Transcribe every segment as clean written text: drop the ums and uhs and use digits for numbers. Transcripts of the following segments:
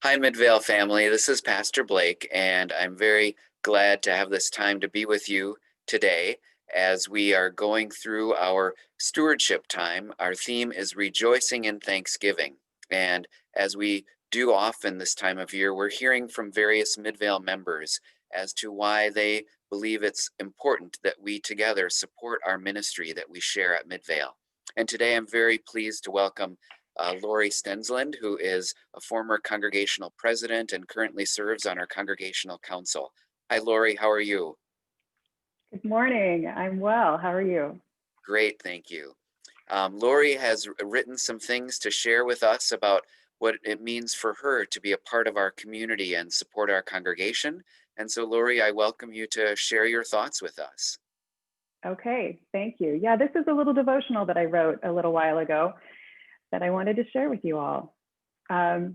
Hi, Midvale family. This is Pastor Blake, and I'm very glad to have this time to be with you today as we are going through our stewardship time. Our theme is rejoicing in thanksgiving. And as we do often this time of year, we're hearing from various Midvale members as to why they believe it's important that we together support our ministry that we share at Midvale. And today I'm very pleased to welcome Laurie Stensland, who is a former congregational president and currently serves on our congregational council. Hi, Laurie, how are you? Good morning. I'm well. How are you? Great, thank you. Laurie has written some things to share with us about what it means for her to be a part of our community and support our congregation. And so, Laurie, I welcome you to share your thoughts with us. Okay, thank you. Yeah, this is a little devotional that I wrote a little while ago that I wanted to share with you all. So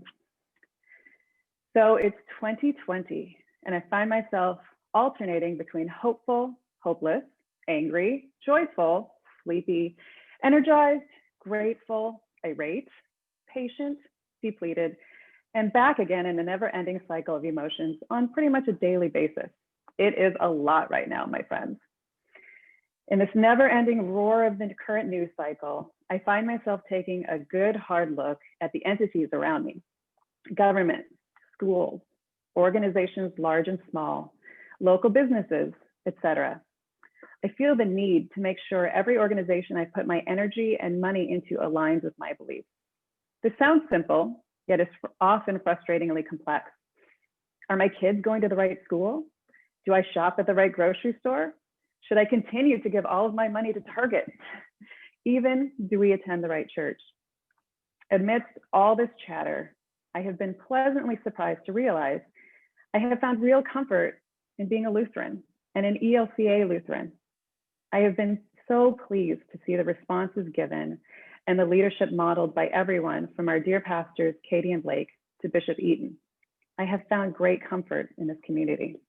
it's 2020, and I find myself alternating between hopeful, hopeless, angry, joyful, sleepy, energized, grateful, irate, patient, depleted, and back again in a never-ending cycle of emotions on pretty much a daily basis. It is a lot right now, my friends. In this never-ending roar of the current news cycle, I find myself taking a good hard look at the entities around me: government, schools, organizations large and small, local businesses, etc. I feel the need to make sure every organization I put my energy and money into aligns with my beliefs. This sounds simple, yet it's often frustratingly complex. Are my kids going to the right school? Do I shop at the right grocery store? Should I continue to give all of my money to Target? Even, do we attend the right church? Amidst all this chatter, I have been pleasantly surprised to realize I have found real comfort in being a Lutheran and an ELCA Lutheran. I have been so pleased to see the responses given and the leadership modeled by everyone from our dear pastors, Katie and Blake, to Bishop Eaton. I have found great comfort in this community.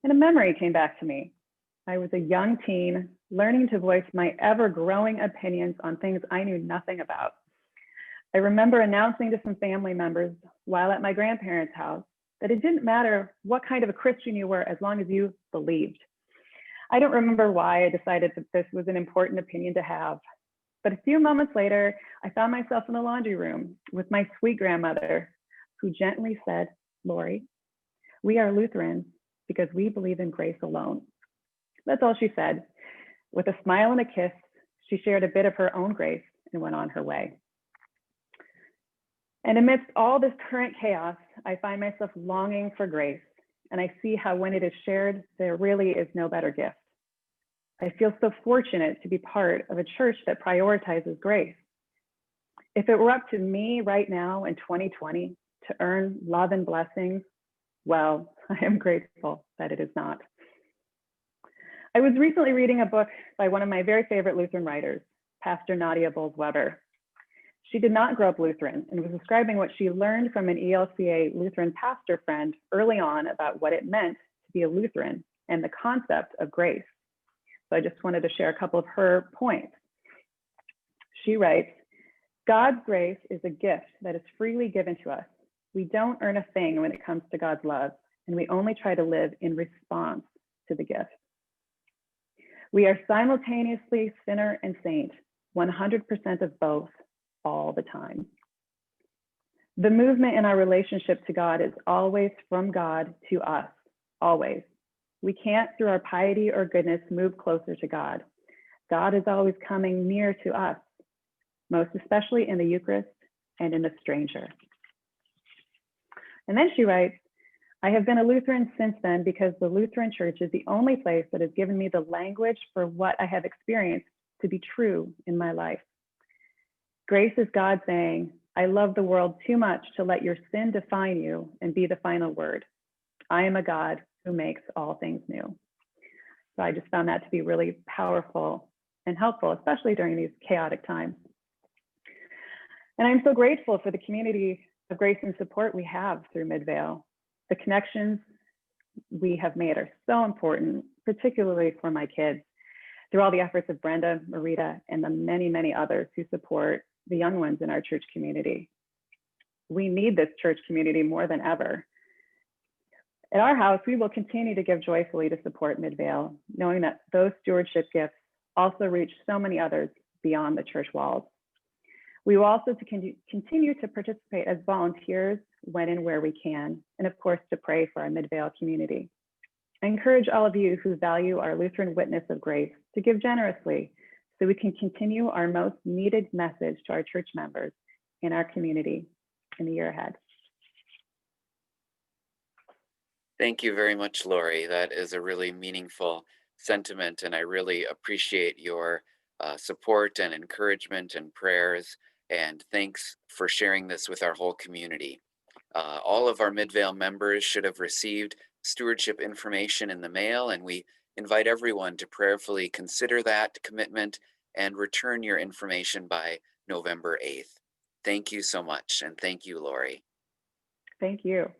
And a memory came back to me. I was a young teen learning to voice my ever-growing opinions on things I knew nothing about. I remember announcing to some family members while at my grandparents' house that it didn't matter what kind of a Christian you were as long as you believed. I don't remember why I decided that this was an important opinion to have, but a few moments later, I found myself in the laundry room with my sweet grandmother, who gently said, "Laurie, we are Lutherans because we believe in grace alone." That's all she said. With a smile and a kiss, she shared a bit of her own grace and went on her way. And amidst all this current chaos, I find myself longing for grace, and I see how when it is shared, there really is no better gift. I feel so fortunate to be part of a church that prioritizes grace. If it were up to me right now in 2020 to earn love and blessings, well, I am grateful that it is not. I was recently reading a book by one of my very favorite Lutheran writers, Pastor Nadia Bolz-Weber. She did not grow up Lutheran and was describing what she learned from an ELCA Lutheran pastor friend early on about what it meant to be a Lutheran and the concept of grace. So I just wanted to share a couple of her points. She writes, "God's grace is a gift that is freely given to us. We don't earn a thing when it comes to God's love, and we only try to live in response to the gift. We are simultaneously sinner and saint, 100% of both, all the time. The movement in our relationship to God is always from God to us, always. We can't, through our piety or goodness, move closer to God. God is always coming near to us, most especially in the Eucharist and in the stranger." And then she writes, "I have been a Lutheran since then because the Lutheran Church is the only place that has given me the language for what I have experienced to be true in my life. Grace is God saying, 'I love the world too much to let your sin define you and be the final word. I am a God who makes all things new.'" So I just found that to be really powerful and helpful, especially during these chaotic times. And I'm so grateful for the community of grace and support we have through Midvale. The connections we have made are so important, particularly for my kids, through all the efforts of Brenda, Marita, and the many, many others who support the young ones in our church community. We need this church community more than ever. At our house, we will continue to give joyfully to support Midvale, knowing that those stewardship gifts also reach so many others beyond the church walls. We will also continue to participate as volunteers when and where we can, and of course, to pray for our Midvale community. I encourage all of you who value our Lutheran witness of grace to give generously so we can continue our most needed message to our church members in our community in the year ahead. Thank you very much, Laurie. That is a really meaningful sentiment, and I really appreciate your support and encouragement and prayers. And thanks for sharing this with our whole community. All of our Midvale members should have received stewardship information in the mail, and we invite everyone to prayerfully consider that commitment and return your information by November 8th. Thank you so much, and thank you, Laurie. Thank you.